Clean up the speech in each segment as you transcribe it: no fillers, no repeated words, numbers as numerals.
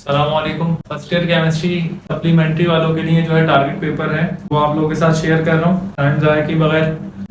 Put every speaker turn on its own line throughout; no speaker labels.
अस्सलामुअलैकुम। First year chemistry supplementary वालों के लिए जो है टारगेट पेपर है वो आप लोगों के साथ शेयर कर रहा हूँ। टाइम ज़ाया के बगैर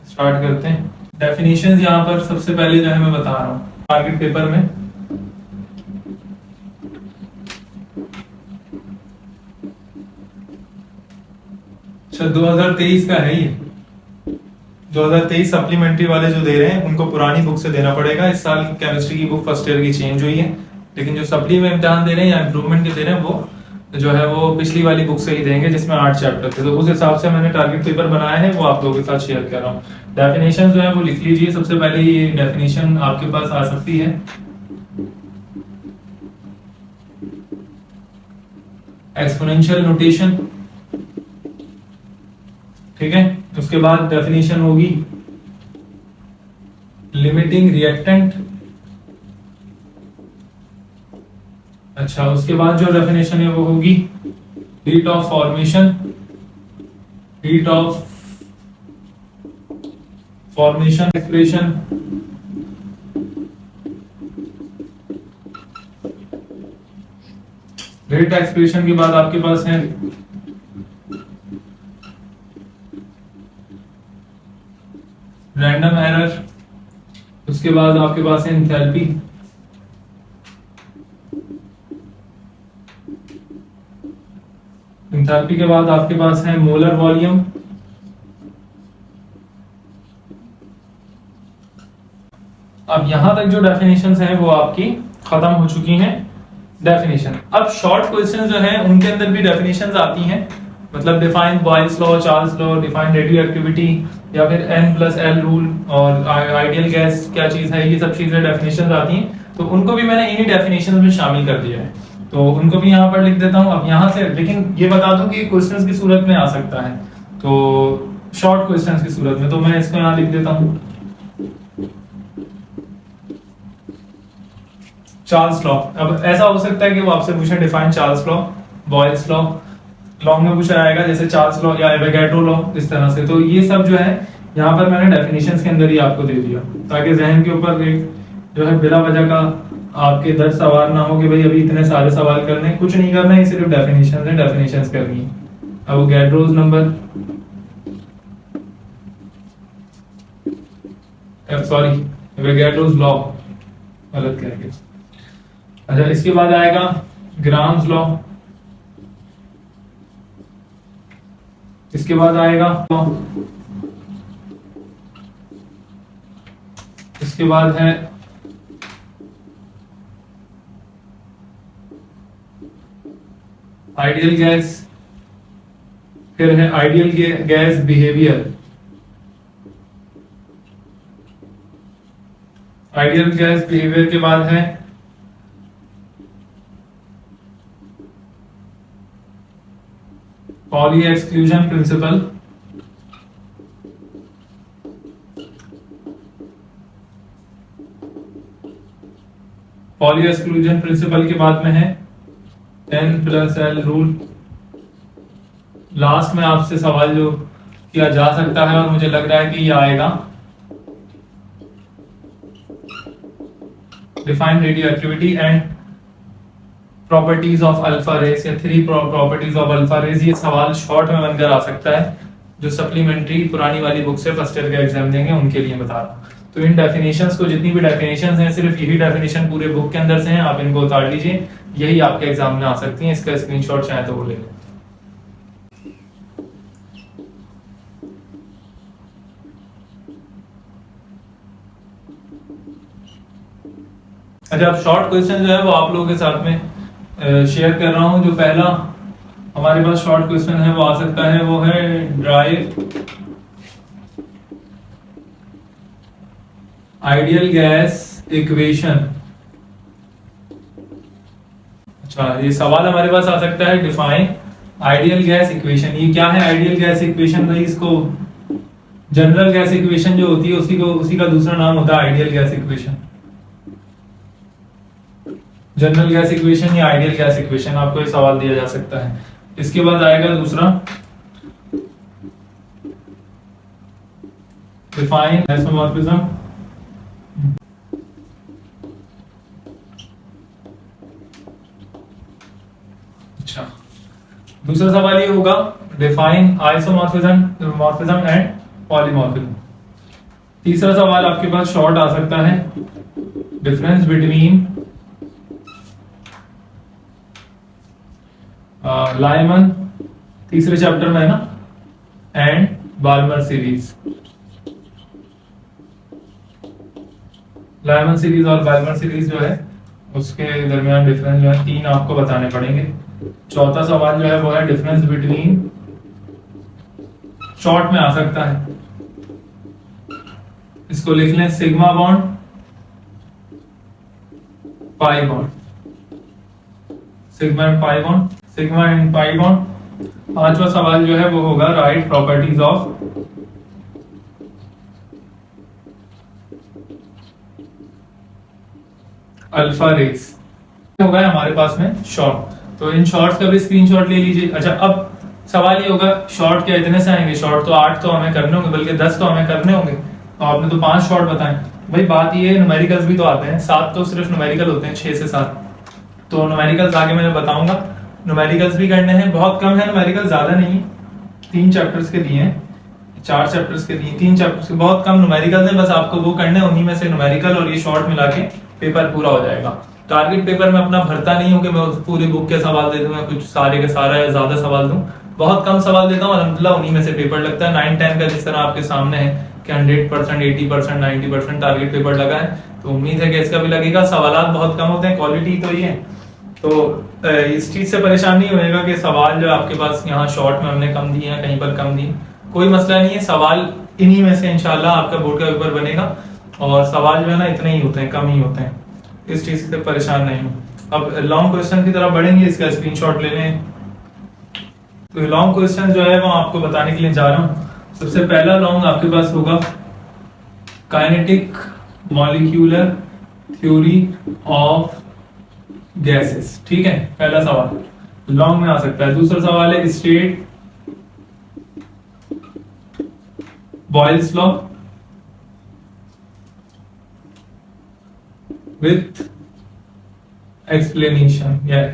स्टार्ट करते हैं। डेफिनेशंस यहाँ पर सबसे पहले जो है मैं बता रहा हूँ टारगेट पेपर में। अच्छा, 2023 का है ये। 2023 सप्लीमेंट्री वाले जो दे रहे हैं उनको पुरानी बुक से देना पड़ेगा। इस साल केमिस्ट्री की बुक फर्स्ट ईयर की चेंज हुई है, लेकिन जो सप्ली में इम्तिहान दे रहे हैं या इम्प्रूवमेंट के दे रहे हैं वो जो है वो पिछली वाली बुक से ही देंगे जिसमें 8 चैप्टर थे। तो उस हिसाब से मैंने टारगेट पेपर बनाया है, वो आप लोगों के साथ शेयर कर रहा हूँ। डेफिनेशन जो है वो लिख लीजिए। सबसे पहले ये डेफिनेशन आपके पास आ सकती है, एक्सपोनेंशियल नोटेशन, ठीक है। उसके बाद डेफिनेशन होगी लिमिटिंग रिएक्टेंट। अच्छा, उसके बाद जो डेफिनेशन है वो होगी heat of formation, heat of formation expression. Rate expression के बाद आपके पास है रैंडम एरर। उसके बाद आपके पास है एंथैल्पी। एंथैल्पी के बाद आपके पास है मोलर वॉल्यूम। अब यहां तक जो डेफिनेशंस हैं वो आपकी खत्म हो चुकी हैं। डेफिनेशन अब शॉर्ट क्वेश्चन जो हैं उनके अंदर भी डेफिनेशंस आती हैं, मतलब define Boyle's law, Charles law, define radio activity या फिर N+L रूल और आइडियल गैस क्या चीज है, ये सब चीजें डेफिनेशंस आती हैं। तो उनको भी मैंने इन्हीं डेफिनेशंस में शामिल कर दिया है, तो उनको भी यहाँ पर लिख देता हूँ। अब यहाँ से लेकिन ये बता दूं कि क्वेश्चंस की सूरत में आ सकता है, तो शॉर्ट क्वेश्चंस की सूरत में तो मैं इसको यहाँ लिख देता हूँ चार्ल्स लॉ। अब ऐसा हो सकता है कि वो आपसे पूछे define Charles law, Boyle's law, long में पूछा जाएगा जैसे चार्ल्स लॉ या एवोगैड्रो लॉ, इस तरह से। तो ये सब जो है यहाँ पर मैंने डेफिनेशंस के अंदर ही आपको दे दिया, ताकि जहन के ऊपर एक जो है बिला वजह का आपके 10 सवाल ना हो कि भाई अभी इतने सारे सवाल करने, कुछ नहीं करना है, सिर्फ डेफिनेशन है, डेफिनेशंस करनी है। Avogadro's number, sorry Avogadro's law, गलत कह गया। अच्छा, इसके बाद आएगा ग्राम्स लॉ, इसके बाद आएगा इसके बाद है आइडियल गैस, फिर है ideal gas behaviour. Ideal gas behaviour के बाद है poly exclusion principle. Poly exclusion principle के बाद में है N+L रूल। लास्ट में आपसे सवाल जो किया जा सकता है और मुझे लग रहा है कि ये आएगा define radioactivity and properties of alpha rays या 3 प्रॉपर्टीज ऑफ अल्फा रेस। ये सवाल शॉर्ट में बनकर आ सकता है, जो सप्लीमेंट्री पुरानी वाली बुक से फर्स्ट ईयर का एग्जाम देंगे उनके लिए बता रहा हूँ। तो इन डेफिनेशंस को, जितनी भी डेफिनेशंस हैं, सिर्फ यही डेफिनेशन पूरे बुक के अंदर से हैं, आप इनको उतार लीजिए, यही आपके एग्जाम में आ सकती हैं। इसका स्क्रीनशॉट चाहे तो वो ले लें। अच्छा, अब शॉर्ट क्वेश्चन जो है वो आप लोगों के साथ में शेयर कर रहा हूं। जो पहला हमारे पास शॉर्ट क्वेश्चन है वो आ सकता है, वो है ड्राइव आइडियल गैस इक्वेशन। अच्छा, ये सवाल हमारे पास आ सकता है डिफाइन आइडियल गैस इक्वेशन। ये क्या है आइडियल गैस इक्वेशन? भाई इसको जनरल गैस इक्वेशन जो होती है उसी का दूसरा नाम होता है ideal gas equation. General gas equation या आइडियल गैस इक्वेशन, आपको ये सवाल दिया जा सकता है। इसके बाद आएगा दूसरा डिफाइन आइसोमॉर्फिज्म। अच्छा, दूसरा सवाल ये होगा, डिफाइन आइसोमॉर्फिज्म एंड पॉलीमॉर्फिज्म। तीसरा सवाल आपके पास शॉर्ट आ सकता है, डिफरेंस बिटवीन लाइमन, तीसरे चैप्टर में है ना, and Balmer series. Lyman series और बाल्मर सीरीज जो है उसके दरमियान डिफरेंस जो है 3 आपको बताने पड़ेंगे। चौथा सवाल जो है वो है डिफरेंस बिटवीन, शॉर्ट में आ सकता है, इसको लिख लें sigma bond, pi bond, sigma and pi bond, sigma and pi bond. पांचवा सवाल जो है वो होगा write properties of alpha rays. होगा हमारे पास में शॉर्ट, तो इन शॉर्ट्स का भी स्क्रीनशॉट ले लीजिए। अच्छा, अब सवाल ये होगा शॉर्ट क्या इतने से आएंगे, शॉर्ट तो 8 तो हमें करने होंगे, बल्कि 10 तो हमें करने होंगे, तो आपने तो 5 शॉर्ट बताएं। भाई बात ये है, न्यूमेरिकल्स भी तो आते हैं, 7 तो सिर्फ न्यूमेरिकल होते हैं, 6 से 7, तो न्यूमेरिकल्स आगे मैंने बताऊंगा, न्यूमेरिकल्स भी करने हैं, बहुत कम है न्यूमेरिकल, ज्यादा नहीं, 3 चैप्टर्स के दिए हैं, 4 चैप्टर्स के दिए, 3 चैप्टर्स के, बहुत कम न्यूमेरिकल्स हैं, बस आपको वो करने हैं, उन्हीं में से न्यूमेरिकल और ये शॉर्ट मिला के पेपर पूरा हो जाएगा। टारगेट पेपर में अपना भरता नहीं हूं कि मैं पूरी बुक के सवाल दे दूंगा, कुछ सारे के सारा या ज्यादा सवाल दूं, बहुत कम सवाल देता हूं, अल्हम्दुलिल्लाह उन्हीं में से पेपर लगता है। 9-10 का जिस तरह आपके सामने है कि 100%, 80%, 90% टारगेट पेपर लगा है, तो उम्मीद है कि इसका भी लगेगा। सवाल बहुत कम होते हैं, क्वालिटी तो ये है, तो इस चीज से परेशान नहीं होएगा कि सवाल जो आपके पास यहाँ शॉर्ट में हमने कम दिए हैं, कहीं पर कम दिए, कोई मसला नहीं है, सवाल इन्हीं में से इंशाल्लाह आपका बोर्ड का पेपर बनेगा, और सवाल जो है ना इतने ही होते हैं, कम ही होते हैं, इस चीज से परेशान नहीं हूं। अब लॉन्ग क्वेश्चन की तरफ बढ़ेंगे, इसका स्क्रीनशॉट ले लें। तो लॉन्ग क्वेश्चन जो है वो आपको बताने के लिए जा रहा हूं। सबसे पहला लॉन्ग आपके पास होगा kinetic molecular theory of gases, ठीक है, पहला सवाल लॉन्ग में आ सकता है। दूसरा सवाल है state Boyle's law with explanation, yeah,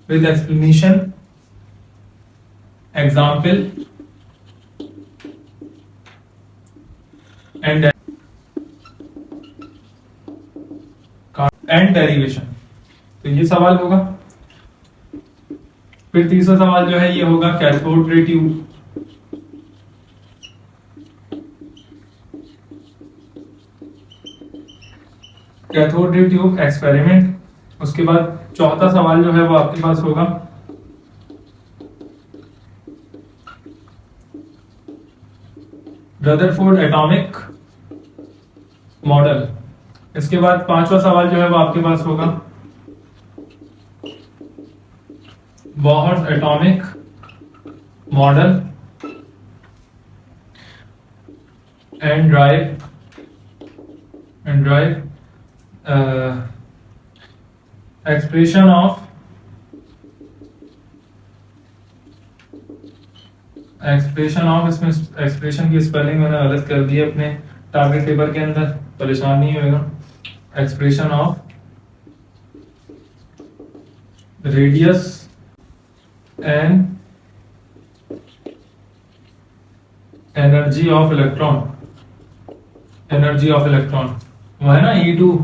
with explanation, example and derivation। तो ये सवाल होगा। फिर तीसरा सवाल जो है ये होगा cathode ray tube, cathode ray tube experiment. उसके बाद चौथा सवाल जो है वो आपके पास होगा रदरफोर्ड एटॉमिक मॉडल। इसके बाद पांचवा सवाल जो है वो आपके पास होगा Bohr's atomic model and drive expression of इसमें एक्सप्रेशन की स्पेलिंग मैंने गलत कर दी है अपने टारगेट पेपर के अंदर, परेशान नहीं होगा। Expression of radius and energy of electron, वो है ना E2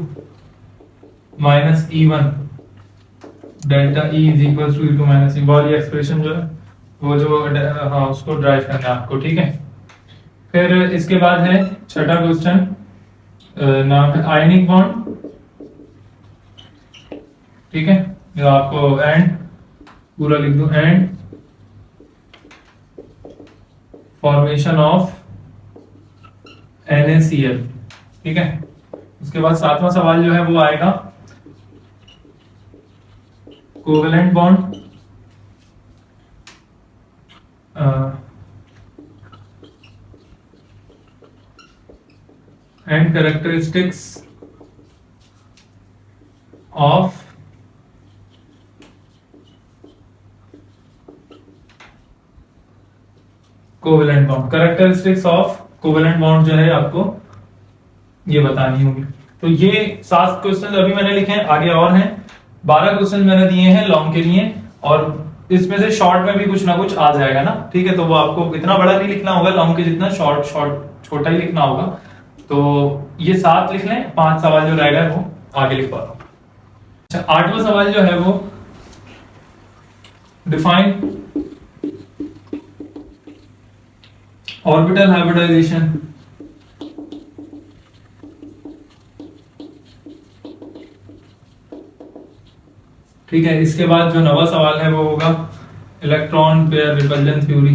minus E1 delta E is equal to E2 minus E, वाली एक्सप्रेशन जो है वो जो हाँ उसको ड्राइव करना है आपको, ठीक है। फिर इसके बाद है छठा क्वेश्चन, नाम है आयनिक बॉन्ड, ठीक है, ये आपको एंड पूरा लिख दूं, एंड फॉर्मेशन ऑफ NaCl, ठीक है। उसके बाद सातवां सवाल जो है वो आएगा covalent bond and characteristics of covalent bond, characteristics of covalent bond जो है आपको ये बतानी होगी। तो ये 7 क्वेश्चन अभी मैंने लिखे हैं, आगे और हैं, 12 क्वेश्चन मैंने दिए हैं लॉन्ग के लिए, और इसमें से शॉर्ट में भी कुछ ना कुछ आ जाएगा ना, ठीक है। तो वो आपको इतना बड़ा नहीं लिखना होगा लॉन्ग के जितना, शॉर्ट शॉर्ट छोटा ही लिखना होगा। तो ये 7 लिख लें, 5 सवाल जो रह गए वो आगे लिखवा रहा हूं। अच्छा, 8वां सवाल जो है वो डिफाइन ऑर्बिटल हाइब्रिडाइजेशन। ठीक है, इसके बाद जो 9वां सवाल है वो होगा electron pair repulsion theory.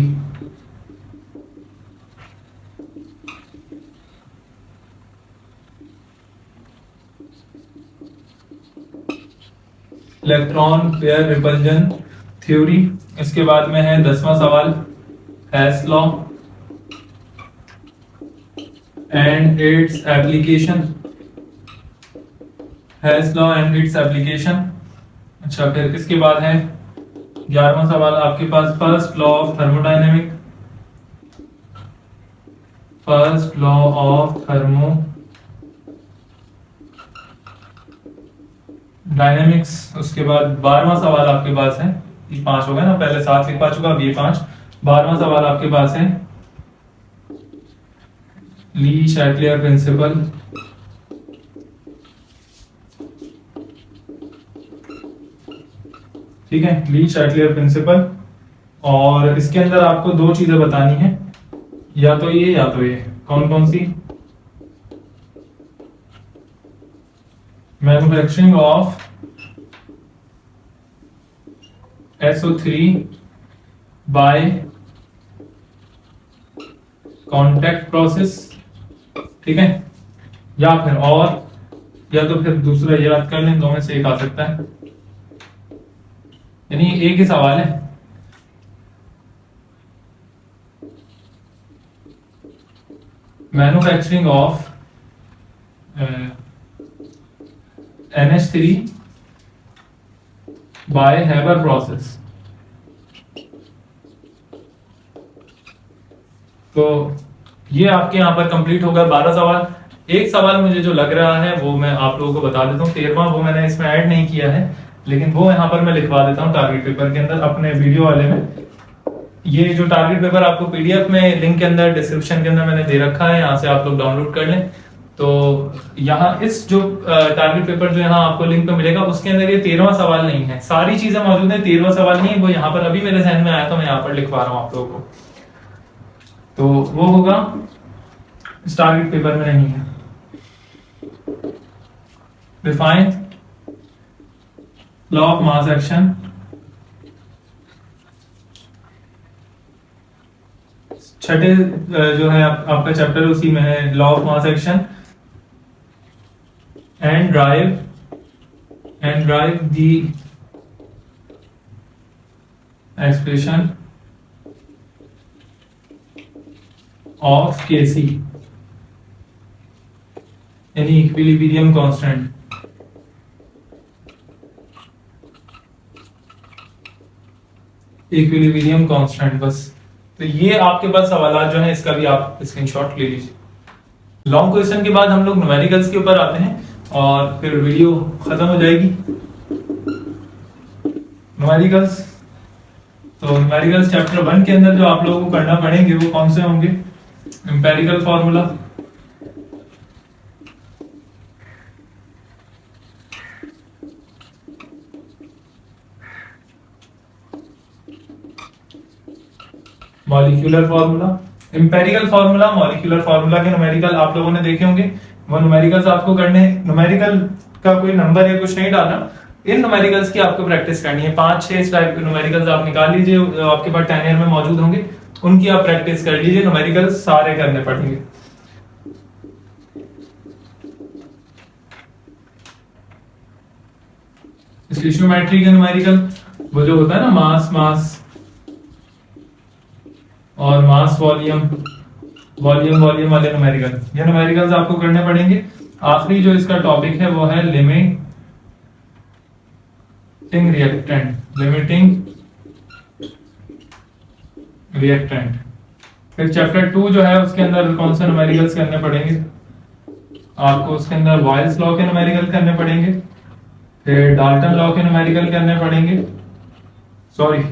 Electron pair repulsion theory. इसके बाद में है 10वां सवाल Hess law and its application. Hess law and its application. अच्छा, फिर इसके बाद है 11वां सवाल आपके पास first law of thermodynamic. First law of thermodynamics. उसके बाद 12वां सवाल आपके पास है, ये 5 हो गया ना, पहले 7 लिख पा चुका, अब ये 5। 12वां सवाल आपके पास है ली शैटलियर प्रिंसिपल। ठीक है, ली शैटलियर प्रिंसिपल। और इसके अंदर आपको 2 चीजें बतानी है, या तो ये या तो ये। कौन कौन सी? Manufacturing of SO3 by contact process. ठीक है, या फिर और, या तो फिर दूसरा याद कर लें, 2 में से एक आ सकता है, यानी एक ही सवाल है। Manufacturing of NH3 by Haber process. तो ये आपके यहां पर कंप्लीट होगा 12 सवाल। एक सवाल मुझे जो लग रहा है वो मैं आप लोगों को बता देता हूँ, 13वां, वो मैंने इसमें ऐड नहीं किया है, लेकिन वो यहां पर मैं लिखवा देता हूँ टारगेट पेपर के अंदर अपने वीडियो वाले में। ये जो टारगेट पेपर आपको PDF में लिंक के अंदर डिस्क्रिप्शन के अंदर मैंने दे रखा है, यहाँ से आप लोग डाउनलोड कर लें। तो यहाँ इस जो टारगेट पेपर जो यहाँ आपको लिंक पे मिलेगा उसके अंदर ये 13वां सवाल नहीं है, सारी चीजें मौजूद है, 13वां सवाल नहीं है, वो यहाँ पर अभी मेरे जहन में आया तो मैं यहाँ पर लिखवा रहा हूँ आप लोगों को। तो वो होगा, इस टारगेट पेपर में नहीं है। Define law of mass action. छठे जो है आपका चैप्टर उसी में है law of mass action and drive the expression of Kc यानी इक्विलिब्रियम कांस्टेंट। इक्विलिब्रियम कांस्टेंट, बस। तो ये आपके पास सवाल जो है इसका भी आप स्क्रीनशॉट ले लीजिए। लॉन्ग क्वेश्चन के बाद हम लोग न्यूमेरिकल्स के ऊपर आते हैं और फिर वीडियो खत्म हो जाएगी। न्यूमेरिकल्स, तो न्यूमेरिकल्स चैप्टर 1 के अंदर जो आप लोगों को करना पड़ेंगे वो कौन से होंगे? Empirical formula, molecular formula. Empirical formula, molecular formula के न्यूमेरिकल आप लोगों ने देखे होंगे, वो न्यूमेरिकल्स आपको करने हैं। न्यूमेरिकल का कोई नंबर या कुछ नहीं डालना, इन न्यूमेरिकल्स की आपको प्रैक्टिस करनी है। 5-6 इस टाइप के न्यूमेरिकल्स आप निकाल लीजिए, आपके पास 10 ईयर में मौजूद होंगे, उनकी आप प्रैक्टिस कर लीजिए। न्यूमेरिकल्स सारे करने पड़ेंगे। स्टोइचियोमेट्री के न्यूमेरिकल, वो जो होता है ना मास और मास वॉल्यूम वाले न्यूमेरिकल, ये न्यूमेरिकल्स आपको करने पड़ेंगे। आखिरी जो इसका टॉपिक है वो है लिमिटिंग रिएक्टेंट। फिर चैप्टर 2 जो है उसके अंदर कौन से न्यूमेरिकल्स करने पड़ेंगे आपको? उसके अंदर बॉयल्स लॉ के न्यूमेरिकल करने पड़ेंगे, फिर डाल्टन लॉ के न्यूमेरिकल करने पड़ेंगे, सॉरी,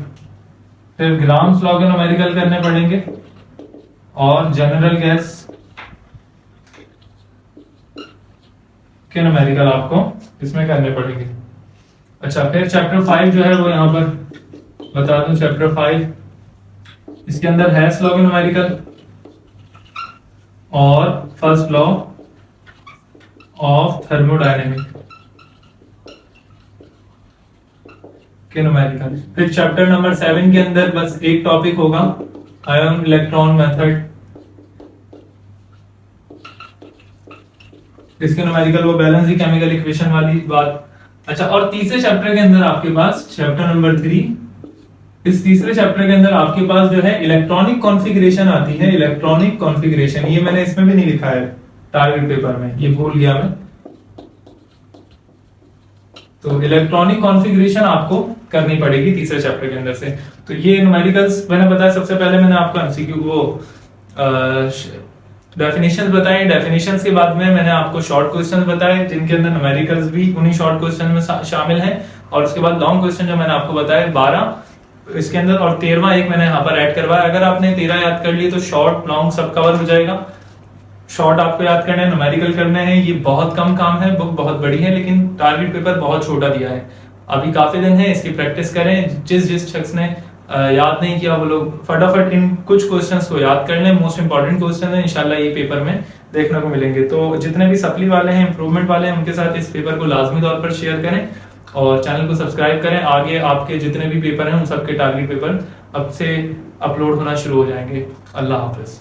फिर ग्राम्स लॉ के न्यूमेरिकल करने पड़ेंगे, और जनरल गैस के न्यूमेरिकल आपको इसमें करने पड़ेंगे। अच्छा, फिर चैप्टर 5 जो है वो यहाँ पर बता दूं, चैप्टर 5 इसके अंदर हेस लॉ के न्यूमेरिकल और फर्स्ट लॉ ऑफ थर्मोडायनेमिक के न्यूमेरिकल। फिर चैप्टर नंबर 7 के अंदर बस एक टॉपिक होगा, आयन इलेक्ट्रॉन मेथड, इसके न्यूमेरिकल वो बैलेंस दी केमिकल इक्वेशन वाली बात। अच्छा, और तीसरे चैप्टर के अंदर आपके पास चैप्टर नंबर 3, इस तीसरे चैप्टर के अंदर आपके पास जो है इलेक्ट्रॉनिक कॉन्फ़िगरेशन आती है। इलेक्ट्रॉनिक कॉन्फ़िगरेशन, ये मैंने इसमें भी नहीं लिखा है टारगेट पेपर में, ये भूल गया मैं। तो इलेक्ट्रॉनिक कॉन्फ़िगरेशन आपको करनी पड़ेगी तीसरे चैप्टर के अंदर से। तो ये न्यूमेरिकल्स मैंने बताया, सबसे पहले मैंने आपको एमसीक्यू वो डेफिनेशंस बताए, डेफिनेशंस के बाद में मैंने आपको शॉर्ट क्वेश्चंस बताए जिनके अंदर न्यूमेरिकल्स भी उन्हीं शॉर्ट क्वेश्चन में शामिल हैं, और उसके बाद लॉन्ग क्वेश्चन जो मैंने आपको बताए 12 इसके अंदर, और 13वां एक मैंने यहाँ पर ऐड करवाया। अगर आपने 13 याद कर लिए तो शॉर्ट लॉन्ग सब कवर हो जाएगा। शॉर्ट आपको याद करना है, न्यूमेरिकल करने हैं, ये बहुत कम काम है, बुक बहुत बड़ी है लेकिन टारगेट पेपर बहुत छोटा दिया है। अभी काफी दिन है, इसकी प्रैक्टिस करें। जिस शख्स ने याद नहीं किया वो लोग फटाफट इन कुछ क्वेश्चंस को याद कर लें, मोस्ट इंपॉर्टेंट क्वेश्चन है, इंशाल्लाह ये पेपर में देखने को मिलेंगे। तो जितने भी सप्ली वाले हैं, इंप्रूवमेंट वाले हैं, उनके साथ इस पेपर को लाजमी तौर पर शेयर करें और चैनल को सब्सक्राइब करें। आगे आपके जितने भी पेपर हैं उन सबके टारगेट पेपर अब से अपलोड होना शुरू हो जाएंगे। अल्लाह हाफिज।